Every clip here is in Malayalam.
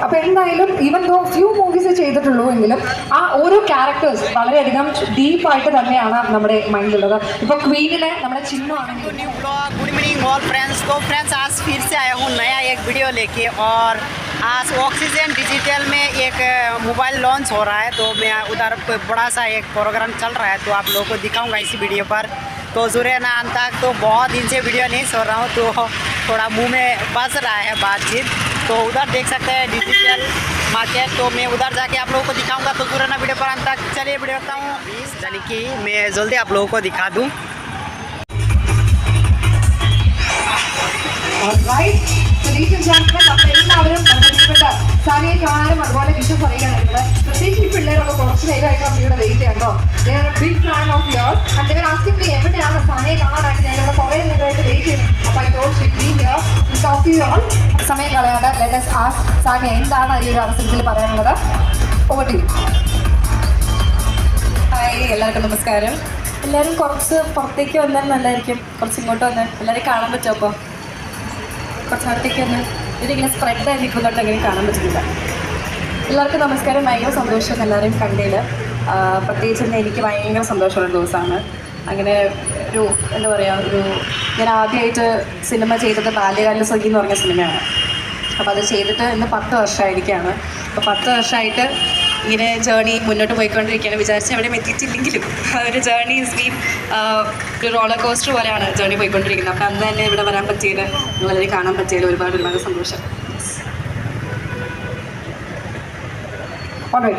അപ്പോൾ എന്തായാലും ഈവൻ ദോ ഫ്യൂ മൂവീസ് ചെയ്തിട്ടുള്ളൂ എങ്കിലും ആ ഓരോ ക്യാരക്ടേഴ്സ് വളരെയധികം ഡീപ്പായിട്ട് തന്നെയാണ് നമ്മുടെ മൈൻഡിലുള്ളത്. ഇപ്പോൾ ക്വീനിലെ നമ്മുടെ ചിഹ്നം ആണെങ്കിൽ गुड इवनिंग ऑल फ्रेंड्स. तो फ्रेंड्स आज फिर से आया हूँ नया एक वीडियो लेके और आज ऑक्सीजन डिजिटल में एक मोबाइल लॉन्च हो रहा है. तो मैं उधर बड़ा सा एक प्रोग्राम चल रहा है तो आप लोगों को दिखाऊंगा इसी वीडियो पर. तो जुड़े ना अंत तक. तो बहुत दिन से वीडियो नहीं सुन रहा हूँ तो थोड़ा मुंह में बज रहा है बातचीत. तो उधर देख सकते हैं डिजिटल मार्केट. तो मैं उधर जाके आप लोगों को दिखाऊंगा. तो जुड़े ना वीडियो पर अंत तक. चलिए वीडियो करता हूँ यानी कि मैं जल्दी आप लोगों को दिखा दूँ. എല്ലാവരും സാനിയെ കാണാനും അതുപോലെ വിഷയം പറയുകയാണെങ്കിൽ പ്രത്യേകിച്ച് ഈ പിള്ളേരൊക്കെ കുറച്ച് നേരമായിട്ട് നമ്മളിവിടെ വെയിറ്റ് ചെയ്യാം. Big fan of yours and ഇവർ ആസ്കിംഗ് മീ എവിടെയാണ് സാനിയെ കാണാനായിട്ട് ഞങ്ങളിവിടെ കുറേ നേരമായിട്ട് വെയിറ്റ് ചെയ്യുന്നു. അപ്പോൾ I thought should be here to talk to you all. സമയം കളയാതെ ലെറ്റ് us ask സാനിയ എന്താണ് ഈ ഒരു അവസരത്തിൽ പറയാനുള്ളത്. Over to you. ഹായ്, എല്ലാവർക്കും നമസ്കാരം. എല്ലാവരും കുറച്ച് പുറത്തേക്ക് വന്നാൽ നല്ലതായിരിക്കും. കുറച്ച് ഇങ്ങോട്ട് വന്നാൽ എല്ലാവരും കാണാൻ പറ്റുമോ? അപ്പോൾ കുറച്ചടുത്തേക്ക് വന്ന് ഇതിങ്ങനെ സ്പ്രെഡ് ആയിരിക്കുന്നതുകൊണ്ട് അങ്ങനെ കാണാൻ പറ്റുന്നില്ല. എല്ലാവർക്കും നമസ്കാരം. ഭയങ്കര സന്തോഷം എല്ലാവരെയും കണ്ടതിൽ. പ്രത്യേകിച്ച് എനിക്ക് ഭയങ്കര സന്തോഷമുള്ള ദിവസമാണ്. അങ്ങനെ ഒരു എന്താ പറയുക, ഞാൻ ആദ്യമായിട്ട് സിനിമ ചെയ്തത് ബാല്യകാല സഖി എന്ന് പറഞ്ഞ സിനിമയാണ്. അപ്പോൾ അത് ചെയ്തിട്ട് ഇന്ന് 10 വർഷമായിരിക്കുകയാണ്. അപ്പോൾ 10 വർഷമായിട്ട് ഇങ്ങനെ ജേർണി മുന്നോട്ട് പോയിക്കൊണ്ടിരിക്കുകയാണ്. വിചാരിച്ച് എവിടെയും എത്തിയിട്ടില്ലെങ്കിലും ഒരു ജേർണി ഈസ് ബീൻ ഒരു റോളർ കോസ്റ്റർ പോലെയാണ് ജേർണി പോയിക്കൊണ്ടിരിക്കുന്നത്. അപ്പോൾ അന്ന് തന്നെ ഇവിടെ വരാൻ പറ്റിയത്, വളരെ കാണാൻ പറ്റിയതിൽ ഒരുപാട് സന്തോഷം.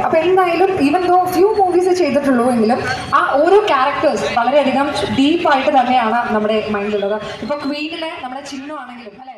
അപ്പോൾ എന്തായാലും ഈവൻ ദോ ഫ്യൂ മൂവീസ് ചെയ്തിട്ടുള്ളൂ എങ്കിലും ആ ഓരോ ക്യാരക്ടേഴ്സ് വളരെയധികം ഡീപ്പായിട്ട് തന്നെയാണ് നമ്മുടെ മൈൻഡിലുള്ളത്. ഇപ്പോൾ ക്വീനിലെ നമ്മുടെ ചിഹ്നം ആണെങ്കിലും അല്ലേ